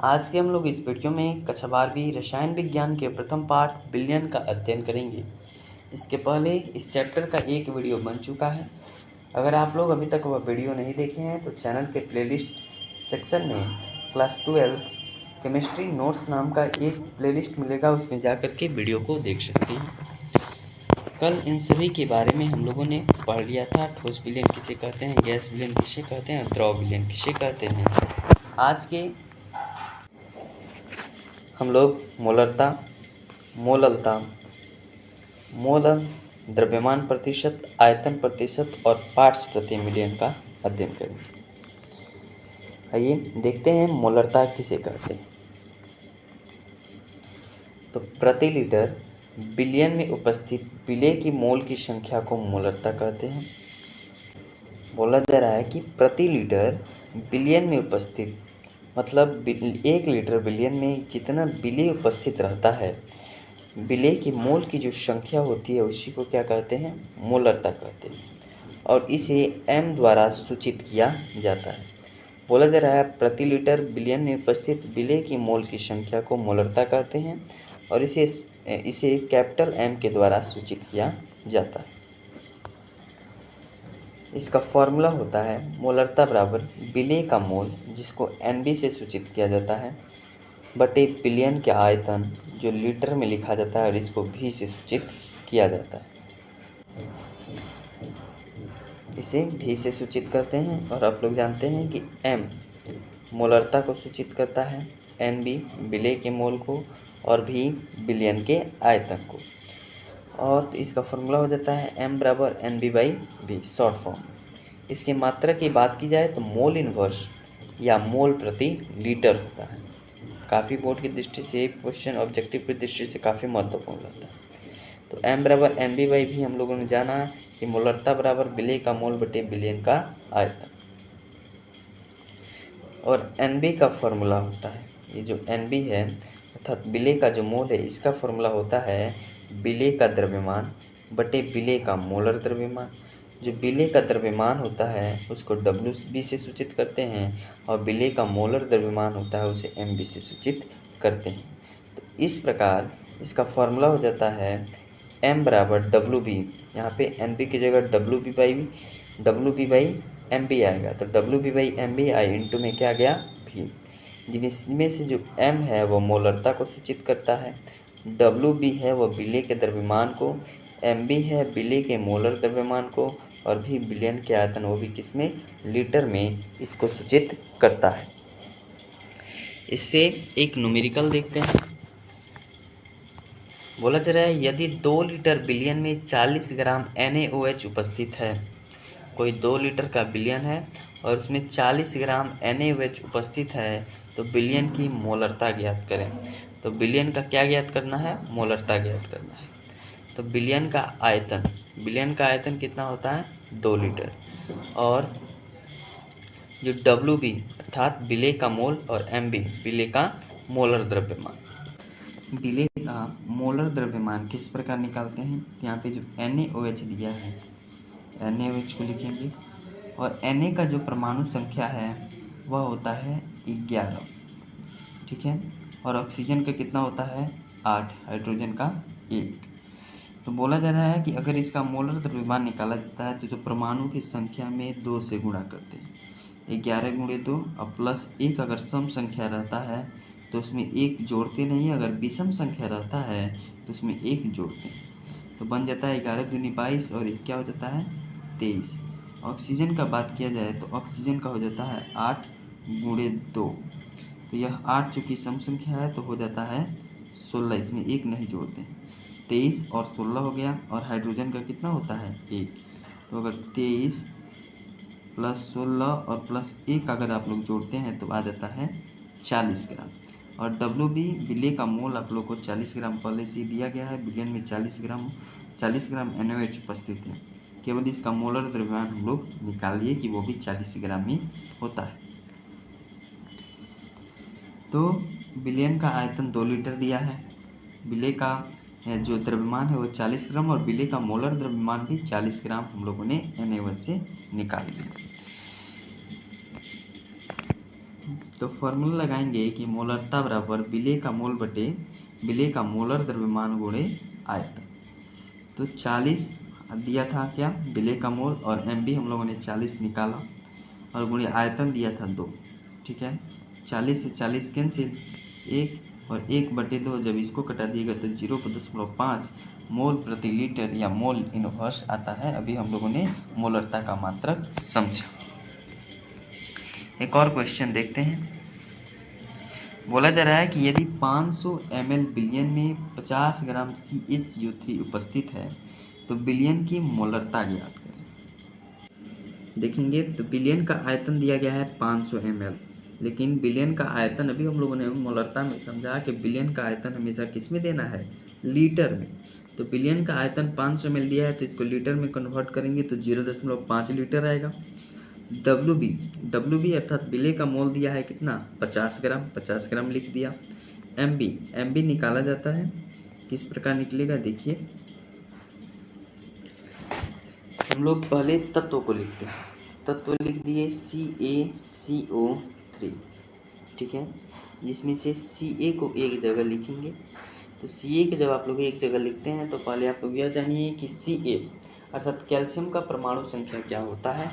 आज के हम लोग इस वीडियो में कक्षा 12वीं रसायन विज्ञान के प्रथम पाठ विलयन का अध्ययन करेंगे। इसके पहले इस चैप्टर का एक वीडियो बन चुका है। अगर आप लोग अभी तक वह वीडियो नहीं देखे हैं तो चैनल के प्लेलिस्ट सेक्शन में क्लास 12 केमिस्ट्री नोट्स नाम का एक प्लेलिस्ट मिलेगा, उसमें जाकर के वीडियो को देख सकते हैं। कल इन सभी के बारे में हम लोगों ने पढ़ लिया था। ठोस विलयन किसे कहते हैं, गैस विलयन किसे कहते हैं, द्रव विलयन किसे कहते हैं। आज के हम लोग मोलरता, मोललता, मोलंस, द्रव्यमान प्रतिशत, आयतन प्रतिशत और पार्ट्स प्रति मिलियन का अध्ययन करेंगे। आइए देखते हैं मोलरता किसे कहते हैं। तो प्रति लीटर बिलियन में उपस्थित विलेय की मोल की संख्या को मोलरता कहते हैं। बोला जा रहा है कि प्रति लीटर बिलियन में उपस्थित मतलब 1 लीटर बिलियन में जितना विलेय उपस्थित रहता है, विलेय की मोल की जो संख्या होती है उसी को क्या कहते हैं, मोलरता कहते हैं। और इसे m द्वारा सूचित किया जाता है। बोला जा रहा है प्रति लीटर बिलियन में उपस्थित विलेय की मोल की संख्या को मोलरता कहते हैं और इसे कैपिटल M के द्वारा सूचित किया जाता है। इसका फॉर्मूला होता है मोलरता बराबर विलेय का मोल, जिसको NB से सूचित किया जाता है, बटे बिलियन के आयतन जो लीटर में लिखा जाता है और इसको V से सूचित किया जाता है। इसे V से सूचित करते हैं और आप लोग जानते हैं कि M मोलरता को सूचित करता है, NB विलेय के मोल को और V बिलियन के आयतन को। और इसका फॉर्मूला हो जाता है M बराबर NB/V शॉर्ट फॉर्म। इसकी मात्रा की बात की जाए तो मोल इनवर्स या मोल प्रति लीटर होता है। काफ़ी बोर्ड की दृष्टि से एक क्वेश्चन ऑब्जेक्टिव की दृष्टि से काफ़ी महत्वपूर्ण रहता है। तो M बराबर NB/V हम लोगों ने जाना कि मोलरता बराबर विलेय का मोल बटे बिलियन का आयतन। और NB का फॉर्मूला होता है, ये जो NB है अर्थात विलेय का जो मोल है, इसका फॉर्मूला होता है विलेय का द्रव्यमान बटे विलेय का मोलर द्रव्यमान। जो विलेय का द्रव्यमान होता है उसको WB से सूचित करते हैं और विलेय का मोलर द्रव्यमान होता है उसे MB से सूचित करते हैं। तो इस प्रकार इसका फॉर्मूला हो जाता है M बराबर WB, यहाँ पे NB की जगह WB/MB आएगा। तो WB/MB आई इंटू में क्या गया V, जिसमें से जो M है वो मोलरता को सूचित करता है, WB है वो विलेय के द्रव्यमान को, MB है विलेय के मोलर द्रव्यमान को और भी बिलियन के आयतन वो भी किसमें, लीटर में, इसको सूचित करता है। इससे एक न्यूमेरिकल देखते हैं। बोला जा रहा है यदि 2 लीटर बिलियन में 40 ग्राम NaOH उपस्थित है, कोई 2 लीटर का बिलियन है और उसमें 40 ग्राम NaOH उपस्थित है, तो बिलियन की मोलरता ज्ञात करें। तो बिलियन का क्या ज्ञात करना है, मोलरता ज्ञात करना है। तो बिलियन का आयतन कितना होता है, 2 लीटर। और जो WB अर्थात विलेय का मोल और MB विलेय का मोलर द्रव्यमान। विलेय का मोलर द्रव्यमान किस प्रकार निकालते हैं, यहाँ पे जो NaOH दिया है NaOH को लिखेंगे और Na का जो परमाणु संख्या है वह होता है 11, ठीक है। और ऑक्सीजन का कितना होता है 8, हाइड्रोजन का 1। तो बोला जा रहा है कि अगर इसका मोलर द्रव्यमान निकाला जाता है तो जो परमाणु की संख्या में 2 से गुणा करते हैं, 11 गुणे 2 और प्लस 1 अगर सम संख्या रहता है तो उसमें 1 जोड़ते नहीं, अगर विषम संख्या रहता है तो उसमें 1 जोड़ते हैं। तो बन जाता है 11 दूनी 22 और 1 क्या हो जाता है 23। ऑक्सीजन का बात किया जाए तो ऑक्सीजन का हो जाता है 8 गुणे 2, तो यह 8 चूँकि सम संख्या है तो हो जाता है 16, इसमें 1 नहीं जोड़ते हैं, 23 और 16 हो गया। और हाइड्रोजन का कितना होता है 1, तो अगर 23 प्लस 16 और प्लस 1 अगर आप लोग जोड़ते हैं तो आ जाता है 40 ग्राम। और WB विलेय का मोल आप लोग को 40 ग्राम पहले से ही दिया गया है, बिलियन में 40 ग्राम NaOH उपस्थित है। केवल इसका मोलर द्रव्यमान हम लोग निकाल लिए कि वो भी 40 ग्राम ही होता है। तो बिलियन का आयतन 2 लीटर दिया है, विलेय का जो द्रव्यमान है वो 40 ग्राम और विलेय का मोलर द्रव्यमान भी 40 ग्राम हम लोगों ने NaOH से निकाल लिया। तो फॉर्मूला लगाएंगे कि मोलरता बराबर विलेय का मोल बटे विलेय का मोलर द्रव्यमान गुणे आयतन। तो 40 दिया था क्या विलेय का मोल, और MB हम लोगों ने 40 निकाला, और गुणे आयतन दिया था 2। ठीक है, 40 से 40 कैंसिल, 1 और 1/2, जब इसको कटा दिएगा तो 0.5 मोल प्रति लीटर या मोल इनवर्स आता है। अभी हम लोगों ने मोलरता का मात्रक समझा। एक और क्वेश्चन देखते हैं। बोला जा रहा है कि यदि 500 ml बिलियन में 50 ग्राम CaCO3 उपस्थित है तो बिलियन की मोलरता ज्ञात करें। देखेंगे तो बिलियन का आयतन दिया गया है 500 ml, लेकिन बिलियन का आयतन अभी हम लोगों ने मोलरता में समझा कि बिलियन का आयतन हमेशा किस में देना है, लीटर में। तो बिलियन का आयतन 500 ml दिया है तो इसको लीटर में कन्वर्ट करेंगे तो 0.5 लीटर आएगा। WB अर्थात विलेय का मोल दिया है कितना, 50 ग्राम लिख दिया। MB निकाला जाता है, किस प्रकार निकलेगा देखिए। हम लोग पहले तत्व को लिखते हैं, तत्व लिख दिए CaCO3। ठीक है, जिसमें से Ca को एक जगह लिखेंगे। तो Ca के जब आप लोग एक जगह लिखते हैं तो पहले आप लोग यह जानिए कि Ca अर्थात कैल्शियम का परमाणु संख्या क्या होता है।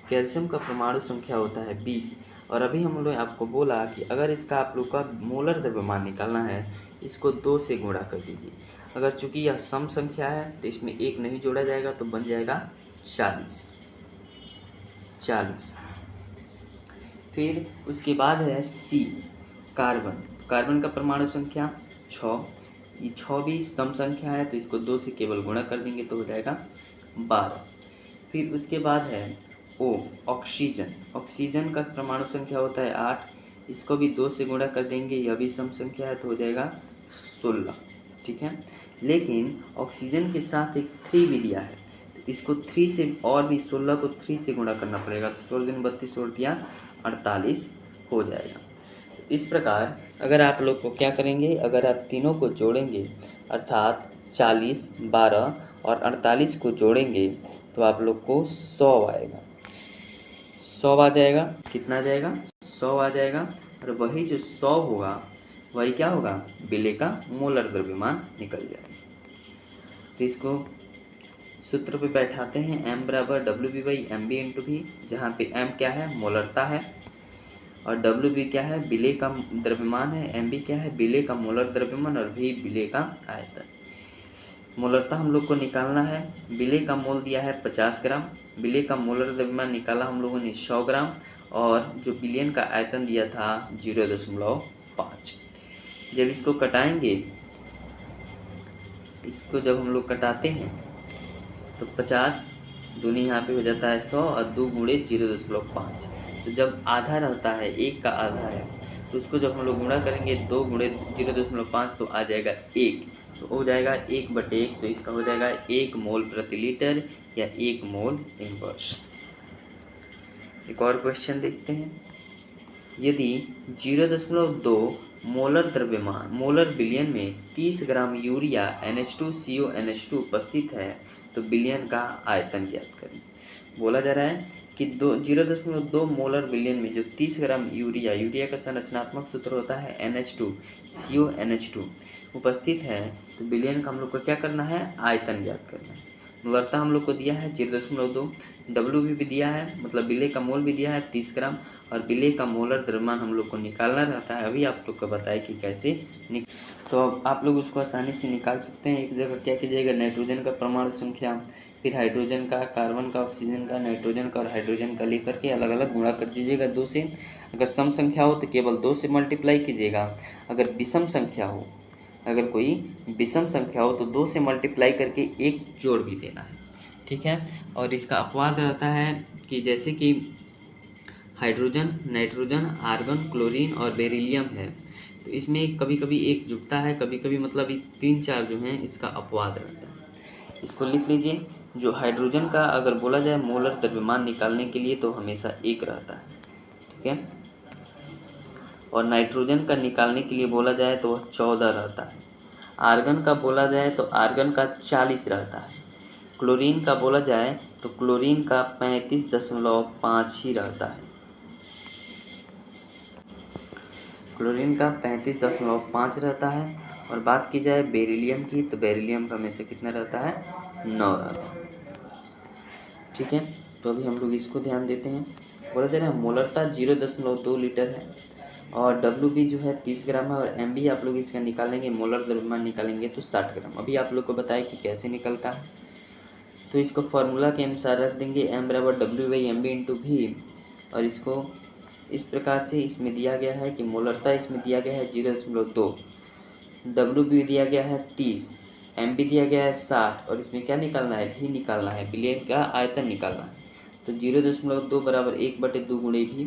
कैल्शियम का परमाणु संख्या होता है 20, और अभी हम लोग आपको बोला कि अगर इसका आप लोग का मोलर द्रव्यमान निकालना है, इसको 2 से गुणा कर दीजिए। अगर चूंकि यह सम संख्या है तो इसमें 1 नहीं जोड़ा जाएगा तो बन जाएगा 40। फिर उसके बाद है C कार्बन का परमाणु संख्या 6। ये 6 भी सम संख्या है तो इसको 2 से केवल गुणा कर देंगे तो हो जाएगा 12। फिर उसके बाद है O ऑक्सीजन का परमाणु संख्या होता है 8, इसको भी 2 से गुणा कर देंगे, यह भी सम संख्या है तो हो जाएगा 16। ठीक है, लेकिन ऑक्सीजन के साथ एक 3 भी दिया है तो इसको 3 से और भी 16 को 3 से गुणा करना पड़ेगा तो 16 दिन 32 और दिया 48 हो जाएगा। इस प्रकार अगर आप लोग को क्या करेंगे, अगर आप तीनों को जोड़ेंगे अर्थात 40, 12 और 48 को जोड़ेंगे तो आप लोग को 100 आएगा। 100 आ जाएगा, कितना आ जाएगा, 100 आ जाएगा। और वही जो 100 होगा वही क्या होगा, विलेय का मोलर द्रव्यमान निकल जाएगा। तो इसको सूत्र पे बैठाते हैं, M बराबर WB/MB इंटू भी, जहाँ पे M क्या है, मोलरता है, और WB क्या है, विलेय का द्रव्यमान है, MB क्या है, विलेय का मोलर द्रव्यमान, और V विलेय का आयतन। मोलरता हम लोग को निकालना है। विलेय का मोल दिया है 50 ग्राम, विलेय का मोलर द्रव्यमान निकाला हम लोगों ने 100 ग्राम, और जो बिलियन का आयतन दिया था 0.5। जब इसको कटाएंगे, इसको जब हम लोग कटाते हैं तो 50 दूनी यहाँ पे हो जाता है 100 और 2 गुणे 0.5। तो जब आधा रहता है, 1 का आधा है, तो उसको जब हम लोग गुणा करेंगे 2 गुणे 0.5 तो आ जाएगा 1, तो हो जाएगा 1/1, तो इसका हो जाएगा 1 मोल प्रति लीटर या 1 मोल इनवर्स। एक और क्वेश्चन देखते हैं। यदि 0.2 मोलर द्रव्यमान मोलर बिलियन में 30 ग्राम यूरिया NH2CONH2 उपस्थित है तो बिलियन का आयतन ज्ञात करें। बोला जा रहा है कि 0.2 मोलर बिलियन में जो 30 ग्राम यूरिया का संरचनात्मक सूत्र होता है NH2CONH2 उपस्थित है तो बिलियन का हम लोग को क्या करना है, आयतन ज्ञात करना है। मोलरता हम लोग को दिया है 0.2, WB भी दिया है, मतलब विलेय का मोल भी दिया है 30 ग्राम, और विलेय का मोलर द्रव्यमान हम लोग को निकालना रहता है। अभी आप लोग को बताया कि कैसे तो आप लोग उसको आसानी से निकाल सकते हैं। एक जगह क्या कीजिएगा, नाइट्रोजन का परमाणु संख्या, फिर हाइड्रोजन का, कार्बन का, ऑक्सीजन का, नाइट्रोजन का और हाइड्रोजन का लेकर के अलग अलग गुणा कर दीजिएगा 2 से। अगर सम संख्या हो तो केवल 2 से मल्टीप्लाई कीजिएगा। अगर विषम संख्या हो, अगर कोई विषम संख्या हो तो 2 से मल्टीप्लाई करके 1 जोड़ भी देना है। ठीक है, और इसका अपवाद रहता है कि जैसे कि हाइड्रोजन, नाइट्रोजन, आर्गन, क्लोरीन और बेरिलियम है तो इसमें कभी कभी 1 जुड़ता है, कभी कभी मतलब 3-4 जो हैं इसका अपवाद रहता है। इसको लिख लीजिए। जो हाइड्रोजन का अगर बोला जाए मोलर द्रव्यमान निकालने के लिए तो हमेशा 1 रहता है। ठीक है, और नाइट्रोजन का निकालने के लिए बोला जाए तो वह 14 रहता है। आर्गन का बोला जाए तो आर्गन का 40 रहता है। क्लोरीन का बोला जाए तो क्लोरीन का 35.5 ही रहता है। फ्लोरीन का 35.5 रहता है। और बात की जाए बेरिलियम की, तो बेरिलियम का में से कितना रहता है, 9 रहता है। ठीक है, तो अभी हम लोग इसको ध्यान देते हैं। बोला जा रहा है मोलरता 0.2 लीटर है और WB जो है 30 ग्राम है और MB आप लोग इसका निकालेंगे, मोलर द्रव्यमान निकालेंगे तो 60 ग्राम। अभी आप लोग को बताया कि कैसे निकलता है, तो इसको फार्मूला के अनुसार रख देंगे M/W/MB/V। और इसको इस प्रकार से इसमें दिया गया है कि मोलरता इसमें दिया गया है 0.2, WB दिया गया है 30, MB दिया गया है 60 और इसमें क्या निकालना है, भी निकालना है, विलयन का आयतन निकालना है। तो 0.2 बराबर 1/2 गुणे भी,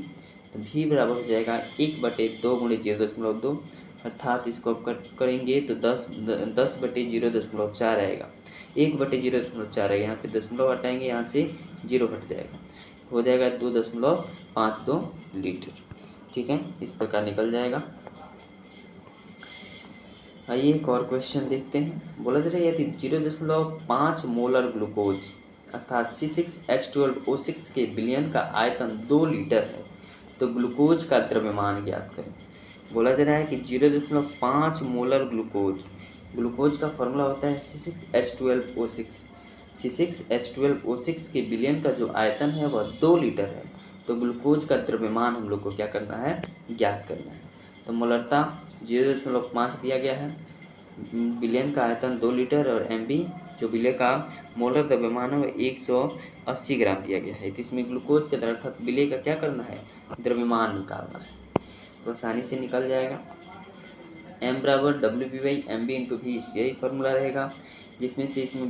तो भी बराबर हो जाएगा 1/2 गुणे 0.2, अर्थात इसको आप कट करेंगे तो 10/0.4 आएगा। 1/0.4 आएगा, यहाँ पे दशमलव हटाएंगे, यहाँ से 0 हट जाएगा, हो जाएगा 2.52 लीटर। ठीक है, इस प्रकार निकल जाएगा। आइए एक और क्वेश्चन देखते हैं। बोला जा रहा है यदि 0.5 मोलर ग्लूकोज अर्थात C6H12O6 के विलयन का आयतन 2 लीटर है तो ग्लूकोज का द्रव्यमान ज्ञात करें। बोला जा रहा है कि 0.5 मोलर ग्लूकोज का फॉर्मूला होता है C6H12O6। C6H12O6 के विलयन का जो आयतन है वह 2 लीटर है, तो ग्लूकोज का द्रव्यमान हम लोग को क्या करना है, ज्ञात करना है। तो मोलरता 0.5 दिया गया है, विलयन का आयतन 2 लीटर और MB जो विलय का मोलर द्रव्यमान है वह 180 ग्राम दिया गया है। तो इसमें ग्लूकोज के अर्थात विलय का क्या करना है, द्रव्यमान निकालना है, तो आसानी से निकल जाएगा। M/WB/MB/V यही फार्मूला रहेगा, जिसमें से इसमें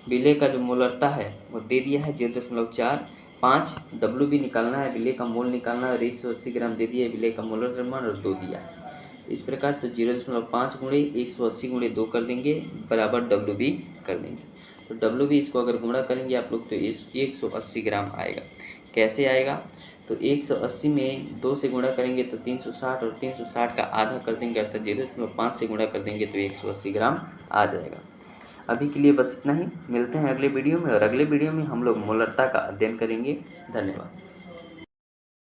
विलय का जो मोलरता है वो दे दिया है 0.4, 5 WB निकालना है, विलय का मोल निकालना है और 180 ग्राम दे दिया है विलय का मोलर द्रव्यमान और 2 दिया है। इस प्रकार तो 0.5 गुणे 180 गुणे 2 कर देंगे बराबर WB कर देंगे। तो WB इसको अगर गुणा करेंगे आप लोग तो 180 ग्राम आएगा। कैसे आएगा, तो 180 में 2 से गुणा करेंगे तो 360 और 360 का आधा कर देंगे अर्थात 0.5 से गुणा कर देंगे तो 180 ग्राम आ जाएगा। अभी के लिए बस इतना ही, मिलते हैं अगले वीडियो में और अगले वीडियो में हम लोग मोलरता का अध्ययन करेंगे। धन्यवाद।